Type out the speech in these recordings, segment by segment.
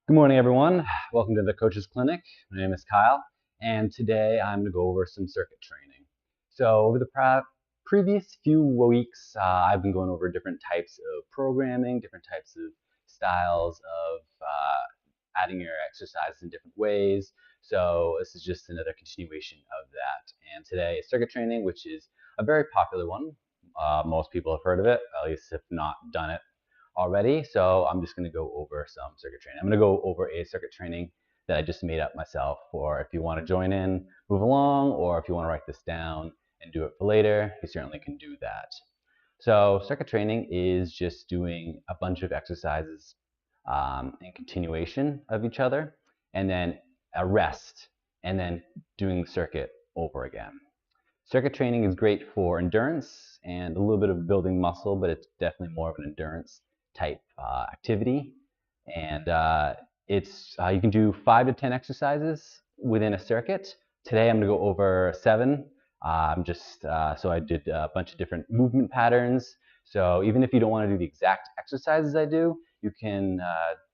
Good morning, everyone. Welcome to the Coach's Clinic. My name is Kyle, and today I'm going to go over some circuit training. So over the previous few weeks, I've been going over different types of programming, different types of styles of adding your exercises in different ways. So this is just another continuation of that. And today is circuit training, which is a very popular one. Most people have heard of it, at least if not done it already. So I'm just going to go over some circuit training. I'm going to go over a circuit training that I just made up myself for if you want to join in, move along, or if you want to write this down and do it for later, you certainly can do that. So circuit training is just doing a bunch of exercises in continuation of each other, and then a rest, and then doing the circuit over again. Circuit training is great for endurance and a little bit of building muscle, but it's definitely more of an endurance type activity. And you can do 5 to 10 exercises within a circuit. Today I'm going to go over 7. So I did a bunch of different movement patterns. So even if you don't want to do the exact exercises I do, you can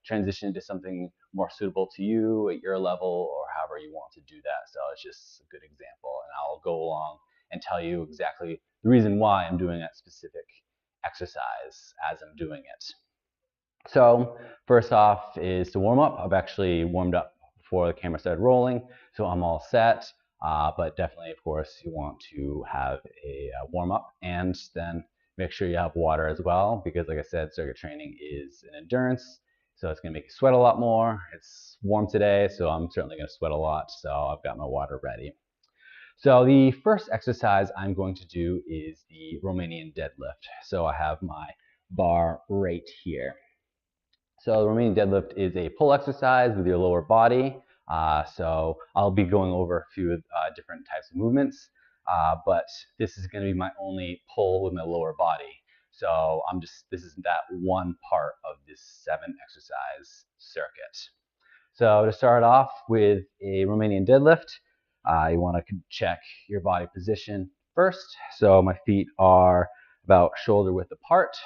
transition into something more suitable to you at your level or however you want to do that. So it's just a good example, and I'll go along and tell you exactly the reason why I'm doing that specific exercise as I'm doing it. So first off is to warm up. I've actually warmed up before the camera started rolling, so I'm all set. But definitely, of course, you want to have a warm up and then make sure you have water as well, because like I said, circuit training is an endurance, so it's going to make you sweat a lot more. It's warm today, so I'm certainly going to sweat a lot, so I've got my water ready. So the first exercise I'm going to do is the Romanian deadlift. So I have my bar right here. So the Romanian deadlift is a pull exercise with your lower body. So I'll be going over a few different types of movements, but this is going to be my only pull with my lower body. So this is that one part of this 7 exercise circuit. So to start off with a Romanian deadlift, you want to check your body position first. So my feet are about shoulder width apart,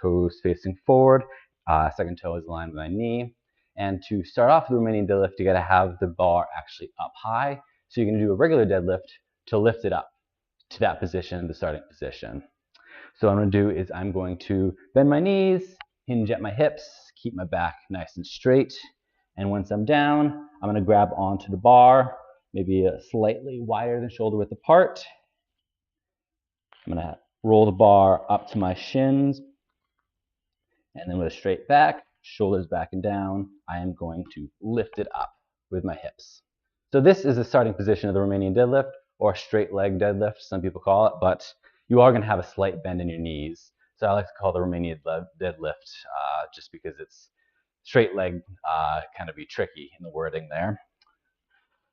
toes facing forward, second toe is aligned with my knee. And to start off the Romanian deadlift, you got to have the bar actually up high. So you're going to do a regular deadlift to lift it up to that position, the starting position. So what I'm going to do is I'm going to bend my knees, hinge at my hips, keep my back nice and straight. And once I'm down, I'm going to grab onto the bar, maybe slightly wider than shoulder width apart. I'm going to roll the bar up to my shins, and then with a straight back, shoulders back and down, I am going to lift it up with my hips. So this is the starting position of the Romanian deadlift, or straight leg deadlift, some people call it, but you are going to have a slight bend in your knees. So I like to call the Romanian deadlift just because it's straight leg kind of be tricky in the wording there.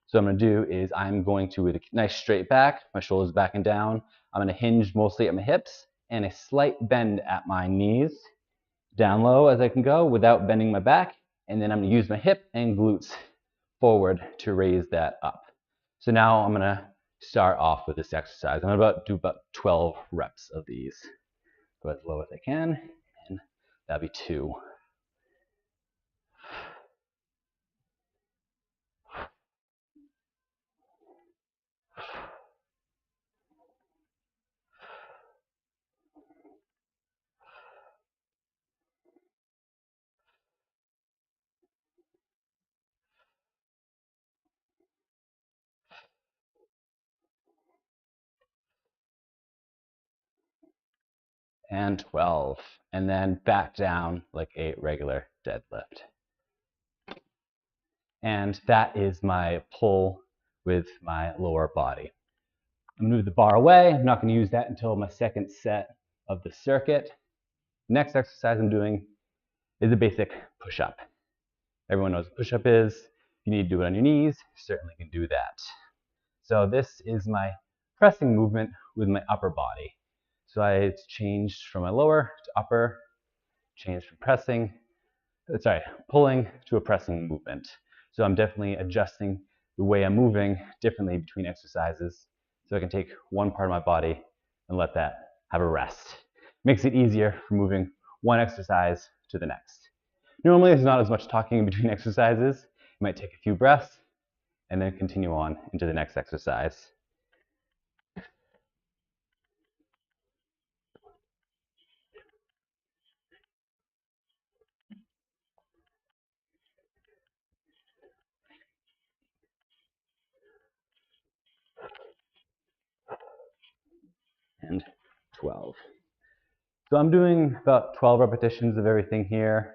So what I'm going to do is I'm going to, with a nice straight back, my shoulders back and down, I'm going to hinge mostly at my hips and a slight bend at my knees, down low as I can go without bending my back, and then I'm going to use my hip and glutes forward to raise that up. So now I'm going to start off with this exercise. I'm going to do about 12 reps of these. Go as low as I can, and that'll be 2. And 12, and then back down like a regular deadlift. And that is my pull with my lower body. I'm going to move the bar away. I'm not going to use that until my second set of the circuit. Next exercise I'm doing is a basic push-up. Everyone knows what push-up is. If you need to do it on your knees, you certainly can do that. So this is my pressing movement with my upper body. So it's changed from my lower to upper, changed from pulling to a pressing movement. So I'm definitely adjusting the way I'm moving differently between exercises, so I can take one part of my body and let that have a rest. Makes it easier for moving one exercise to the next. Normally there's not as much talking in between exercises. You might take a few breaths and then continue on into the next exercise. And 12. So I'm doing about 12 repetitions of everything here.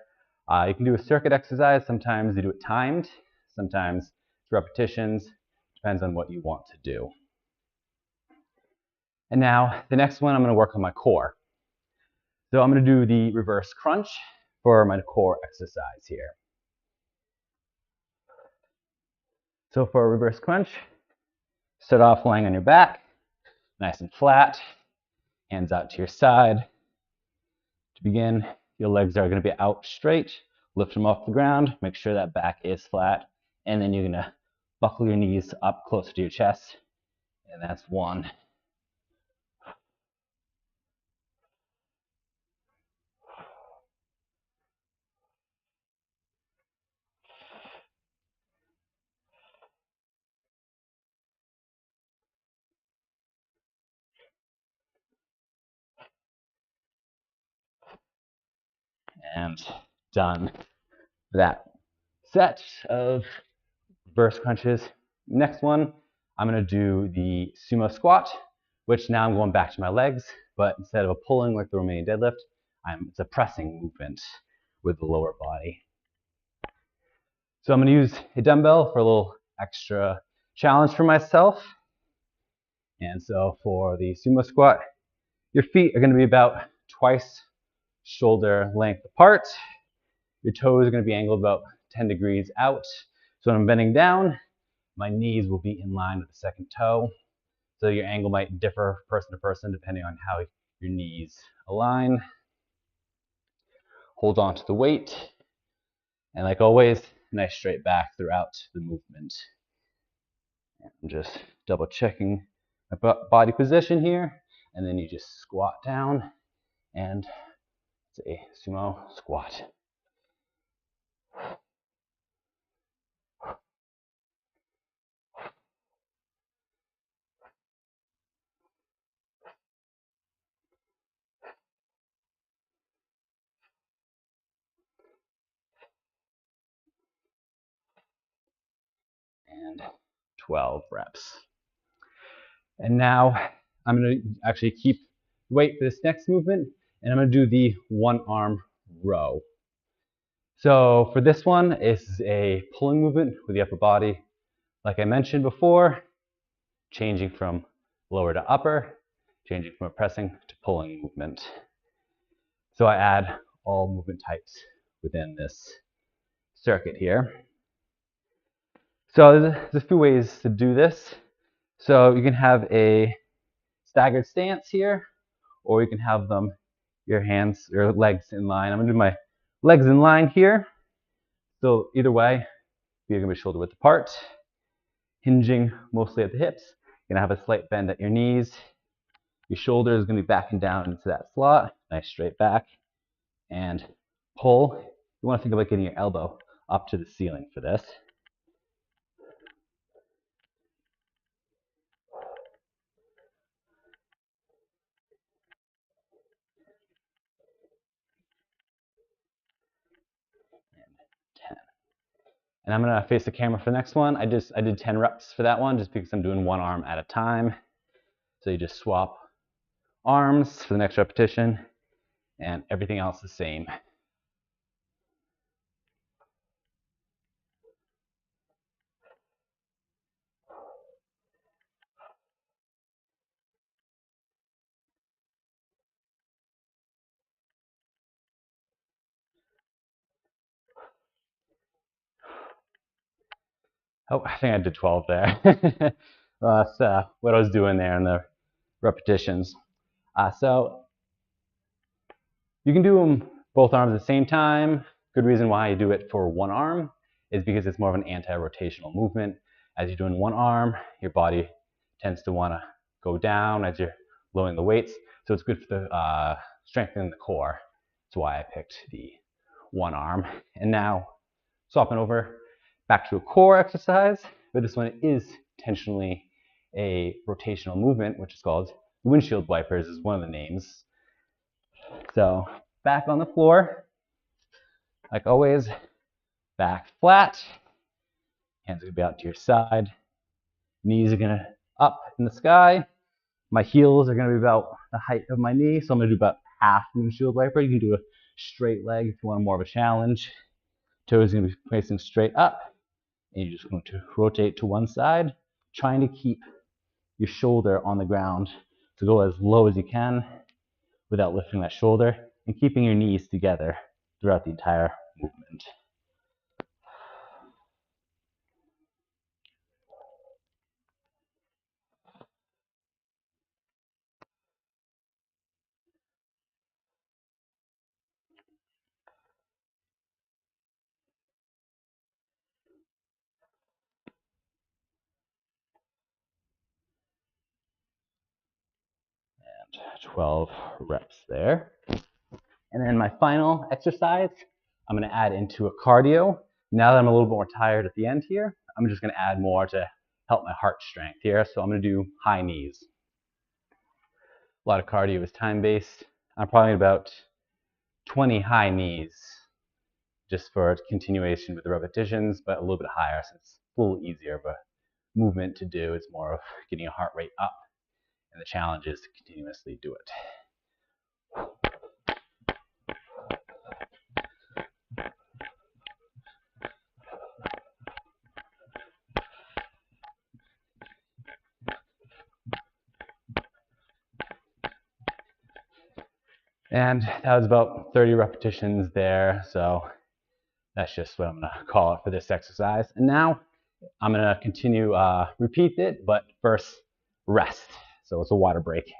You can do a circuit exercise. Sometimes you do it timed. Sometimes it's repetitions. Depends on what you want to do. And now the next one, I'm going to work on my core. So I'm going to do the reverse crunch for my core exercise here. So for a reverse crunch, start off lying on your back, nice and flat, hands out to your side. To begin, your legs are going to be out straight. Lift them off the ground, make sure that back is flat, and then you're going to buckle your knees up closer to your chest, and that's 1. And done that set of reverse crunches. Next one, I'm going to do the Sumo Squat, which now I'm going back to my legs, but instead of a pulling like the Romanian Deadlift, it's a pressing movement with the lower body. So I'm going to use a dumbbell for a little extra challenge for myself. And so for the Sumo Squat, your feet are going to be about twice shoulder length apart. Your toes are going to be angled about 10 degrees out. So when I'm bending down, my knees will be in line with the second toe. So your angle might differ person to person depending on how your knees align. Hold on to the weight. And like always, nice straight back throughout the movement. I'm just double checking my body position here. And then you just squat down and it's a sumo squat. And 12 reps. And now I'm going to actually keep weight for this next movement, and I'm going to do the one arm row. So for this one, it's a pulling movement with the upper body. Like I mentioned before, changing from lower to upper, changing from a pressing to pulling movement. So I add all movement types within this circuit here. So there's a few ways to do this. So you can have a staggered stance here, or you can have your legs in line. I'm gonna do my legs in line here. So either way, you're gonna be shoulder width apart, hinging mostly at the hips. You're gonna have a slight bend at your knees. Your shoulder is gonna be backing down into that slot, nice straight back, and pull. You wanna think about getting your elbow up to the ceiling for this. And I'm gonna face the camera for the next one. I did 10 reps for that one just because I'm doing one arm at a time. So you just swap arms for the next repetition and everything else the same. Oh, I think I did 12 there. Well, that's what I was doing there in the repetitions. So you can do them both arms at the same time. Good reason why you do it for one arm is because it's more of an anti-rotational movement. As you're doing one arm, your body tends to want to go down as you're lowering the weights. So it's good for the strengthening the core. That's why I picked the one arm. And now swapping over back to a core exercise, but this one is intentionally a rotational movement, which is called Windshield Wipers is one of the names. So back on the floor, like always, back flat, hands are gonna be out to your side, knees are gonna up in the sky, my heels are gonna be about the height of my knee, so I'm gonna do about half windshield wiper. You can do a straight leg if you want more of a challenge. Toes are gonna be facing straight up, and you're just going to rotate to one side, trying to keep your shoulder on the ground to go as low as you can without lifting that shoulder, and keeping your knees together throughout the entire movement. And 12 reps there. And then my final exercise, I'm going to add into a cardio. Now that I'm a little bit more tired at the end here, I'm just going to add more to help my heart strength here. So I'm going to do high knees. A lot of cardio is time-based. I'm probably about 20 high knees just for continuation with the repetitions, but a little bit higher since it's a little easier of a movement to do. It's more of getting a heart rate up, and the challenge is to continuously do it. And that was about 30 repetitions there, so that's just what I'm going to call it for this exercise. And now I'm going to continue, repeat it, but first rest. So it's a water break.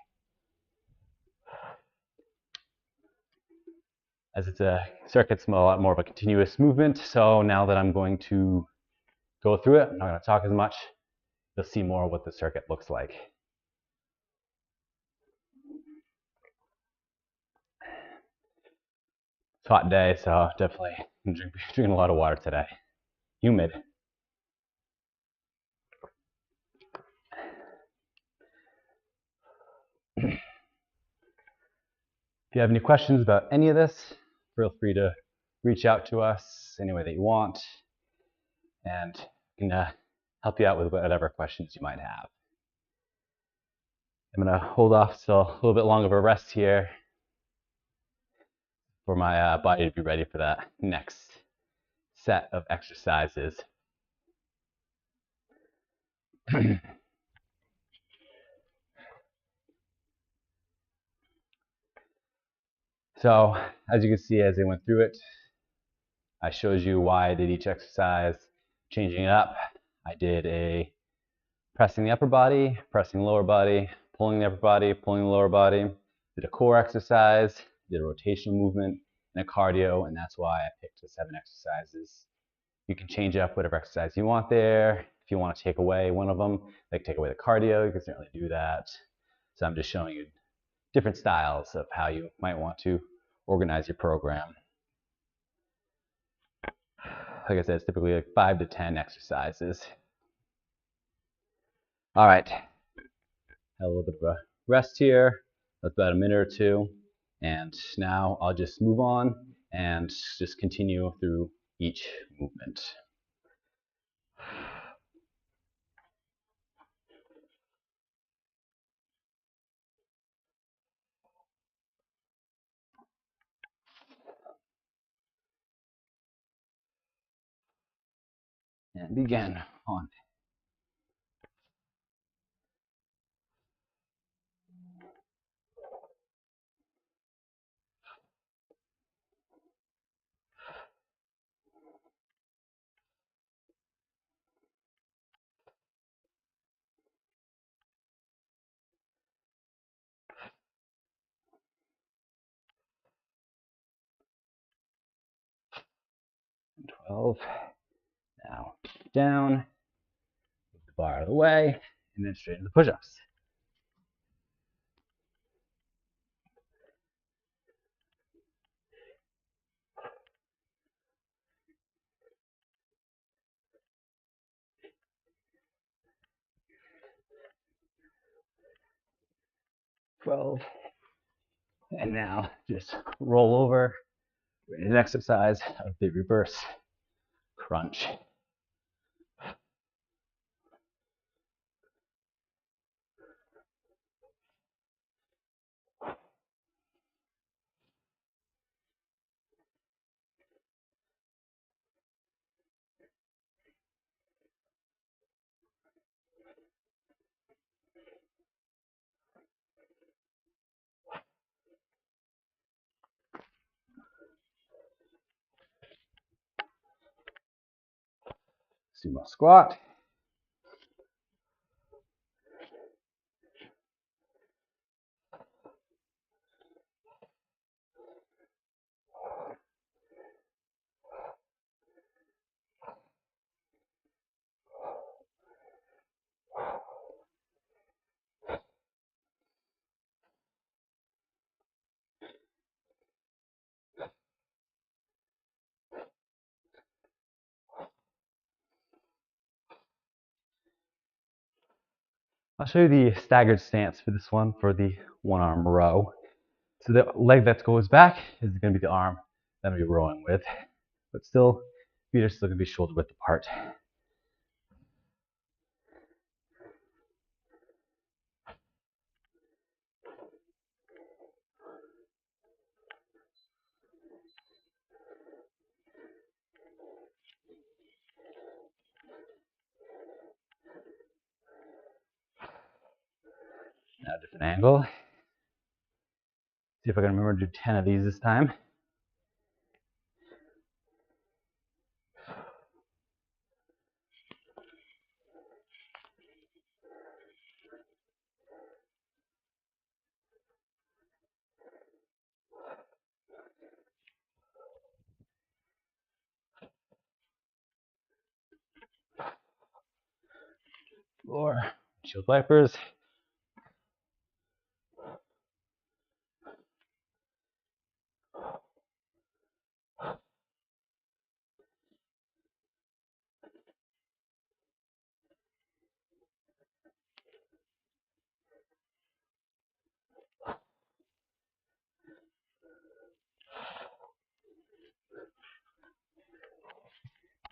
As it's a circuit's a lot more of a continuous movement, so now that I'm going to go through it, I'm not going to talk as much. You'll see more what the circuit looks like. It's a hot day, so definitely drinking a lot of water today. Humid. If you have any questions about any of this, feel free to reach out to us any way that you want, and we can help you out with whatever questions you might have. I'm going to hold off still a little bit longer of a rest here for my body to be ready for that next set of exercises. So as you can see, as I went through it, I showed you why I did each exercise, changing it up. I did a pressing the upper body, pressing the lower body, pulling the upper body, pulling the lower body, did a core exercise, did a rotational movement, and a cardio, and that's why I picked the 7 exercises. You can change up whatever exercise you want there. If you want to take away one of them, like take away the cardio, you can certainly do that. So I'm just showing you different styles of how you might want to organize your program. Like I said, it's typically like 5 to 10 exercises. All right, have a little bit of a rest here. That's about a minute or two. And now I'll just move on and just continue through each movement. And begin on. And 12. Now down, move the bar out of the way, and then straight into the push-ups. 12. And now just roll over in an exercise of the reverse crunch. Sumo squat. I'll show you the staggered stance for this one for the one arm row. So the leg that goes back is going to be the arm that I'll be rowing with, but still, feet are still going to be shoulder width apart. Now different angle. See if I can remember to do 10 of these this time. Or Windshield Wipers.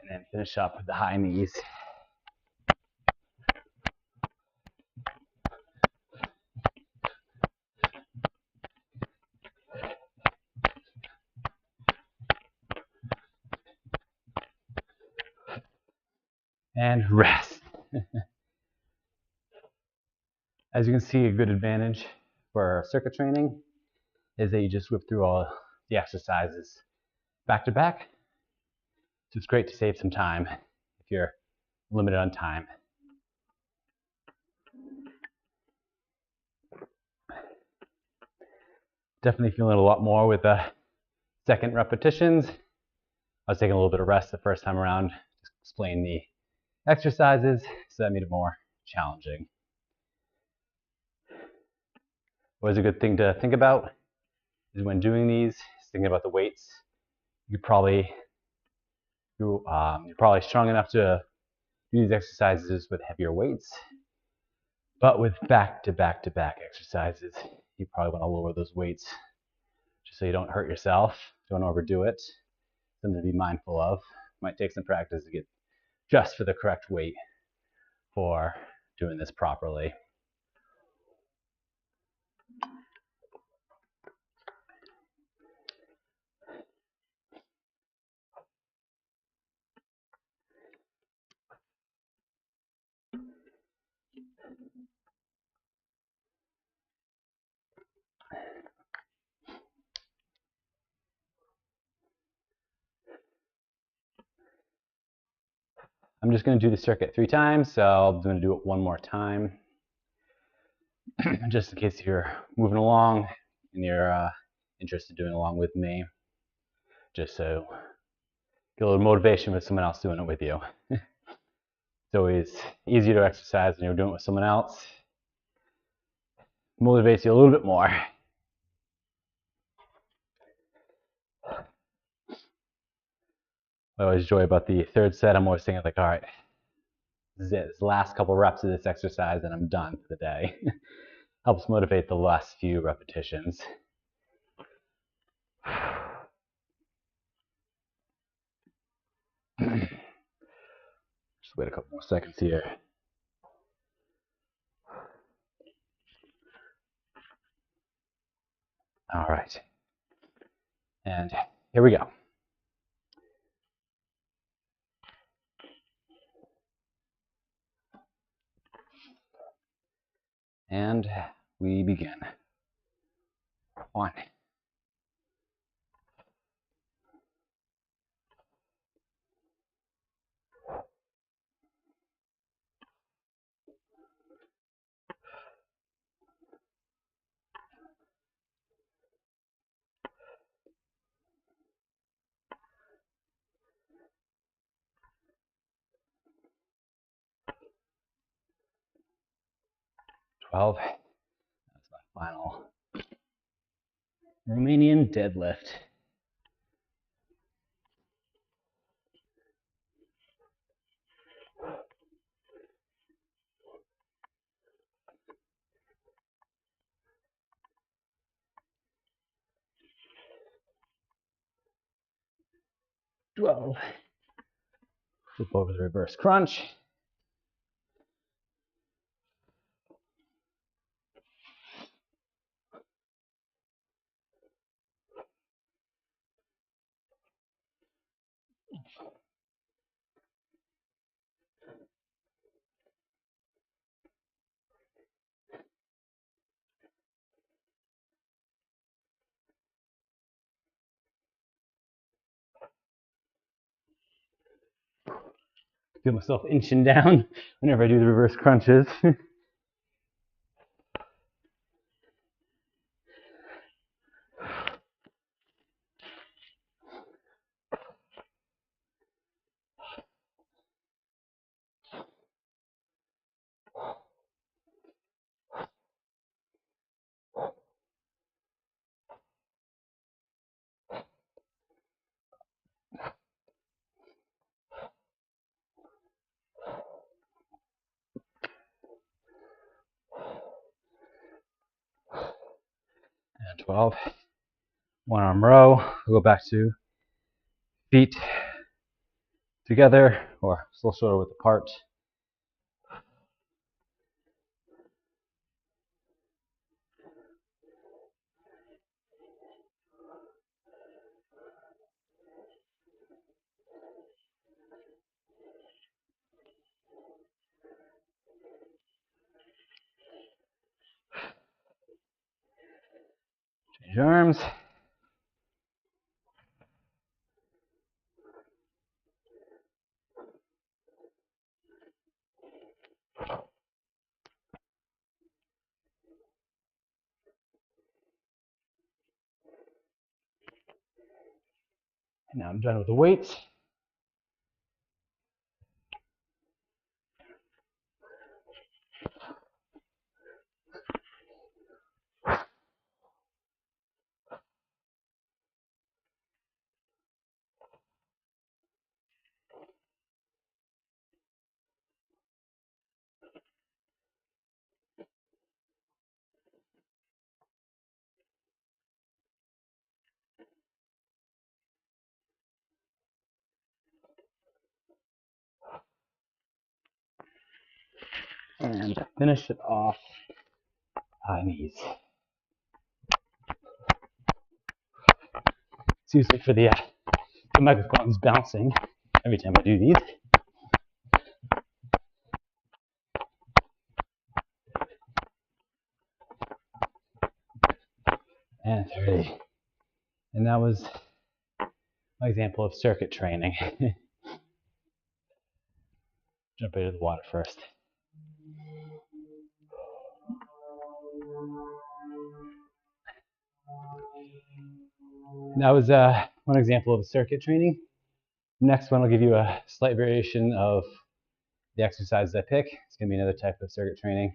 And then finish up with the high knees. And rest. As you can see, a good advantage for circuit training is that you just whip through all the exercises back to back. So it's great to save some time if you're limited on time. Definitely feeling a lot more with the second repetitions. I was taking a little bit of rest the first time around, just explain the exercises, so that made it more challenging. What is a good thing to think about is when doing these, thinking about the weights. You're probably strong enough to do these exercises with heavier weights, but with back-to-back exercises, you probably want to lower those weights just so you don't hurt yourself, don't overdo it. Something to be mindful of. Might take some practice to get just for the correct weight for doing this properly. I'm just going to do the circuit 3 times, so I'm going to do it one more time. Just in case you're moving along and you're interested in doing along with me, just so get a little motivation with someone else doing it with you. It's always easier to exercise when you're doing it with someone else. It motivates you a little bit more. What I always enjoy about the third set, I'm always thinking like, all right, this is it. This last couple reps of this exercise and I'm done for the day. helps motivate the last few repetitions. Just wait a couple more seconds here. All right. And here we go. And we begin. 1. 12. That's my final Romanian deadlift. Flip over the reverse crunch. 'Feel myself inching down whenever I do the reverse crunches. 12. 1 arm row. We'll go back to feet together or still shoulder width apart. Change arms. And now I'm done with the weights. And finish it off high knees. It's usually for the microphone's bouncing every time I do these. And 30. And that was my example of circuit training. Jump into the water first. And that was one example of circuit training. Next one will give you a slight variation of the exercises I pick. It's going to be another type of circuit training.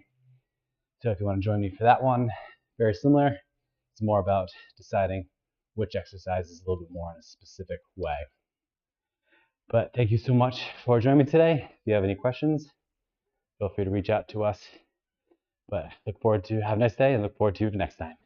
So if you want to join me for that one, very similar. It's more about deciding which exercise is a little bit more in a specific way. But thank you so much for joining me today. If you have any questions, feel free to reach out to us But look forward to have a nice day and look forward to the next time.